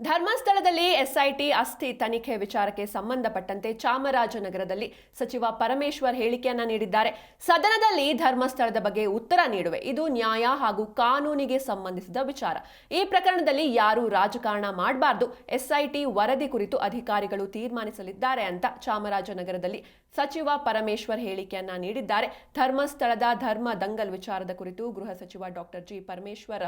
ಧರ್ಮಸ್ಥಳದಲ್ಲಿ ಎಸ್ಐಟಿ ಅಸ್ಥಿ ತನಿಖೆ ವಿಚಾರಕ್ಕೆ ಸಂಬಂಧಪಟ್ಟಂತೆ ಚಾಮರಾಜನಗರದಲ್ಲಿ ಸಚಿವ ಪರಮೇಶ್ವರ್ ಹೇಳಿಕೆಯನ್ನ ನೀಡಿದ್ದಾರೆ. ಸದನದಲ್ಲಿ ಧರ್ಮಸ್ಥಳದ ಬಗ್ಗೆ ಉತ್ತರ ನೀಡುವೆ, ಇದು ನ್ಯಾಯ ಹಾಗೂ ಕಾನೂನಿಗೆ ಸಂಬಂಧಿಸಿದ ವಿಚಾರ. ಈ ಪ್ರಕರಣದಲ್ಲಿ ಯಾರು ರಾಜಕಾರಣ ಮಾಡಬಾರದು, ಎಸ್ಐಟಿ ವರದಿ ಕುರಿತು ಅಧಿಕಾರಿಗಳು ತೀರ್ಮಾನಿಸಲಿದ್ದಾರೆ ಅಂತ ಚಾಮರಾಜನಗರದಲ್ಲಿ ಸಚಿವ ಪರಮೇಶ್ವರ್ ಹೇಳಿಕೆಯನ್ನ ನೀಡಿದ್ದಾರೆ. ಧರ್ಮಸ್ಥಳದ ಧರ್ಮ ದಂಗಲ್ ವಿಚಾರದ ಕುರಿತು ಗೃಹ ಸಚಿವ ಡಾಕ್ಟರ್ ಜಿ ಪರಮೇಶ್ವರ್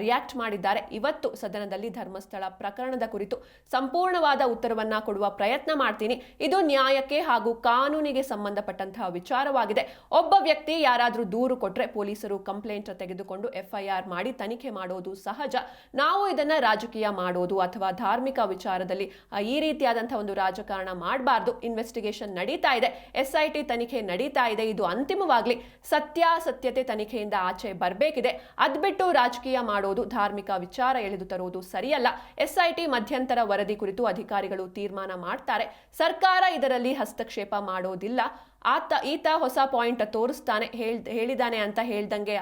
ರಿಯಾಕ್ಟ್ ಮಾಡಿದ್ದಾರೆ. ಇವತ್ತು ಸದನದಲ್ಲಿ ಧರ್ಮಸ್ಥಳ ಪ್ರಕರಣದ ಕುರಿತು ಸಂಪೂರ್ಣವಾದ ಉತ್ತರವನ್ನ ಕೊಡುವ ಪ್ರಯತ್ನ ಮಾಡ್ತೀನಿ. ಇದು ನ್ಯಾಯಕ್ಕೆ ಹಾಗೂ ಕಾನೂನಿಗೆ ಸಂಬಂಧಪಟ್ಟಂತಹ ವಿಚಾರವಾಗಿದೆ. ಒಬ್ಬ ವ್ಯಕ್ತಿ ಯಾರಾದ್ರೂ ದೂರು ಕೊಟ್ರೆ ಪೊಲೀಸರು ಕಂಪ್ಲೇಂಟ್ ತೆಗೆದುಕೊಂಡು FIR ಮಾಡಿ ತನಿಖೆ ಮಾಡೋದು ಸಹಜ. ನಾವು ಇದನ್ನ ರಾಜಕೀಯ ಮಾಡೋದು ಅಥವಾ ಧಾರ್ಮಿಕ ವಿಚಾರದಲ್ಲಿ ಈ ರೀತಿಯಾದಂತಹ ಒಂದು ರಾಜಕಾರಣ ಮಾಡಬಾರ್ದು. ಇನ್ವೆಸ್ಟಿಗೇಷನ್ ನಡೀತಾ ಇದೆ, SIT ತನಿಖೆ ನಡೀತಾ ಇದೆ. ಇದು ಅಂತಿಮವಾಗ್ಲಿ ಸತ್ಯಾಸತ್ಯತೆ ತನಿಖೆಯಿಂದ ಆಚೆ ಬರಬೇಕಿದೆ. ಅದ್ಬಿಟ್ಟು ರಾಜಕೀಯ ಮಾಡೋದು, ಧಾರ್ಮಿಕ ವಿಚಾರ ಎಳೆದು ತರುವುದು ಸರಿಯಲ್ಲ. SIT ಮಧ್ಯಂತರ ವರದಿ ಕುರಿತು ಅಧಿಕಾರಿಗಳು ತೀರ್ಮಾನ ಮಾಡ್ತಾರೆ. ಸರ್ಕಾರ ಇದರಲ್ಲಿ ಹಸ್ತಕ್ಷೇಪ ಮಾಡೋದಿಲ್ಲ. ಈತ ಹೊಸ ಪಾಯಿಂಟ್ ತೋರಿಸ್ತಾನೆ, ಹೇಳಿದಾನೆ ಅಂತ ಹೇಳ್ದಂಗೆ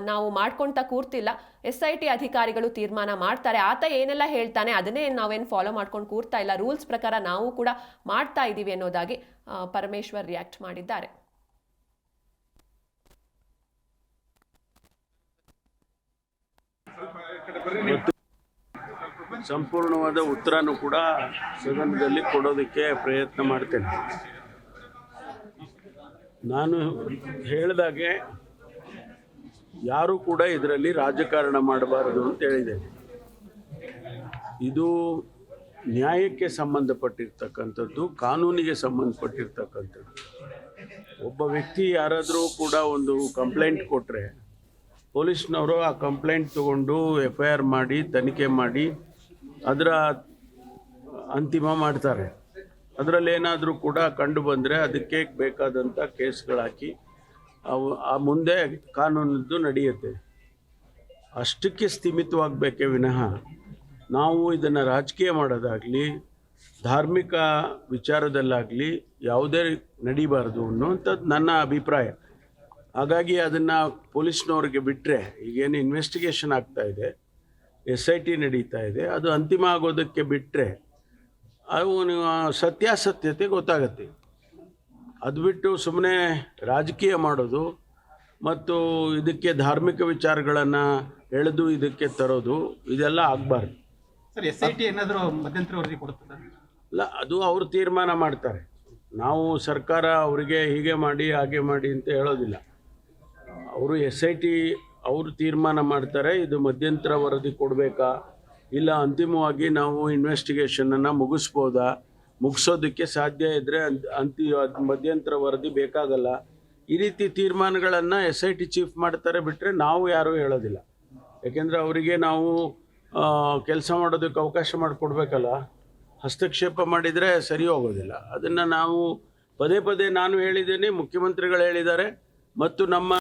ನಾವು ಮಾಡ್ಕೊಂತ ಕೂರ್ತಿಲ್ಲ. SIT ಅಧಿಕಾರಿಗಳು ತೀರ್ಮಾನ ಮಾಡ್ತಾರೆ. ಆತ ಏನೆಲ್ಲ ಹೇಳ್ತಾನೆ ಅದನ್ನೇ ನಾವೇನು ಫಾಲೋ ಮಾಡ್ಕೊಂಡು ಕೂರ್ತಾ ಇಲ್ಲ. ರೂಲ್ಸ್ ಪ್ರಕಾರ ನಾವು ಕೂಡ ಮಾಡ್ತಾ ಇದ್ದೀವಿ ಅನ್ನೋದಾಗಿ ಪರಮೇಶ್ವರ್ ರಿಯಾಕ್ಟ್ ಮಾಡಿದ್ದಾರೆ. ಸಂಪೂರ್ಣವಾದ ಉತ್ತರನೂ ಕೂಡ ಸದನದಲ್ಲಿ ಕೊಡೋದಕ್ಕೆ ಪ್ರಯತ್ನ ಮಾಡ್ತೇನೆ. ನಾನು ಹೇಳಿದಾಗೆ ಯಾರು ಕೂಡ ಇದರಲ್ಲಿ ರಾಜಕಾರಣ ಮಾಡಬಾರದು ಅಂತ ಹೇಳಿದ್ದೇನೆ. ಇದು ನ್ಯಾಯಕ್ಕೆ ಸಂಬಂಧಪಟ್ಟಿರ್ತಕ್ಕಂಥದ್ದು, ಕಾನೂನಿಗೆ ಸಂಬಂಧಪಟ್ಟಿರ್ತಕ್ಕಂಥದ್ದು. ಒಬ್ಬ ವ್ಯಕ್ತಿ ಯಾರಾದರೂ ಕೂಡ ಒಂದು ಕಂಪ್ಲೇಂಟ್ ಕೊಟ್ಟರೆ ಪೊಲೀಸ್ನವರು ಆ ಕಂಪ್ಲೇಂಟ್ ತಗೊಂಡು FIR ಮಾಡಿ ತನಿಖೆ ಮಾಡಿ ಅದರ ಅಂತಿಮ ಮಾಡ್ತಾರೆ. ಅದರಲ್ಲಿ ಏನಾದರೂ ಕೂಡ ಕಂಡು ಬಂದರೆ ಅದಕ್ಕೆ ಬೇಕಾದಂಥ ಕೇಸ್ಗಳಾಕಿ ಆ ಮುಂದೆ ಕಾನೂನದ್ದು ನಡೆಯುತ್ತೆ. ಅಷ್ಟಕ್ಕೆ ಸ್ಥೀಮಿತವಾಗಬೇಕೇ ವಿನಃ ನಾವು ಇದನ್ನು ರಾಜಕೀಯ ಮಾಡೋದಾಗಲಿ ಧಾರ್ಮಿಕ ವಿಚಾರದಲ್ಲಾಗಲಿ ಯಾವುದೇ ನಡೀಬಾರ್ದು ಅನ್ನುವಂಥದ್ದು ನನ್ನ ಅಭಿಪ್ರಾಯ. ಹಾಗಾಗಿ ಅದನ್ನು ಪೊಲೀಸ್ನವ್ರಿಗೆ ಬಿಟ್ಟರೆ, ಈಗೇನು ಇನ್ವೆಸ್ಟಿಗೇಷನ್ ಆಗ್ತಾ ಇದೆ, SIT ನಡೀತಾ ಇದೆ, ಅದು ಅಂತಿಮ ಆಗೋದಕ್ಕೆ ಬಿಟ್ಟರೆ ಅವನು ಸತ್ಯಾಸತ್ಯತೆ ಗೊತ್ತಾಗತ್ತೆ. ಅದು ಬಿಟ್ಟು ಸುಮ್ಮನೆ ರಾಜಕೀಯ ಮಾಡೋದು ಮತ್ತು ಇದಕ್ಕೆ ಧಾರ್ಮಿಕ ವಿಚಾರಗಳನ್ನು ಎಳೆದು ಇದಕ್ಕೆ ತರೋದು ಇದೆಲ್ಲ ಆಗಬಾರ್ದು. ಸರ್, SIT ಏನಾದರೂ ಮಧ್ಯಂತರ ವರದಿ ಕೊಡುತ್ತದೆ? ಇಲ್ಲ, ಅದು ಅವರು ತೀರ್ಮಾನ ಮಾಡ್ತಾರೆ. ನಾವು ಸರ್ಕಾರ ಅವರಿಗೆ ಹೀಗೆ ಮಾಡಿ ಹಾಗೆ ಮಾಡಿ ಅಂತ ಹೇಳೋದಿಲ್ಲ. ಅವರು SIT ಅವರು ತೀರ್ಮಾನ ಮಾಡ್ತಾರೆ. ಇದು ಮಧ್ಯಂತರ ವರದಿ ಕೊಡಬೇಕಾ, ಇಲ್ಲ ಅಂತಿಮವಾಗಿ ನಾವು ಇನ್ವೆಸ್ಟಿಗೇಷನನ್ನು ಮುಗಿಸ್ಬೋದಾ, ಮುಗಿಸೋದಕ್ಕೆ ಸಾಧ್ಯ ಇದ್ದರೆ ಮಧ್ಯಂತರ ವರದಿ ಬೇಕಾಗಲ್ಲ. ಈ ರೀತಿ ತೀರ್ಮಾನಗಳನ್ನು SIT ಚೀಫ್ ಮಾಡ್ತಾರೆ, ಬಿಟ್ಟರೆ ನಾವು ಯಾರೂ ಹೇಳೋದಿಲ್ಲ. ಯಾಕೆಂದರೆ ಅವರಿಗೆ ನಾವು ಕೆಲಸ ಮಾಡೋದಕ್ಕೆ ಅವಕಾಶ ಮಾಡಿಕೊಡ್ಬೇಕಲ್ಲ. ಹಸ್ತಕ್ಷೇಪ ಮಾಡಿದರೆ ಸರಿ ಹೋಗೋದಿಲ್ಲ. ಅದನ್ನು ನಾವು ಪದೇ ಪದೇ ನಾನು ಹೇಳಿದ್ದೇನೆ, ಮುಖ್ಯಮಂತ್ರಿಗಳು ಹೇಳಿದ್ದಾರೆ ಮತ್ತು ನಮ್ಮ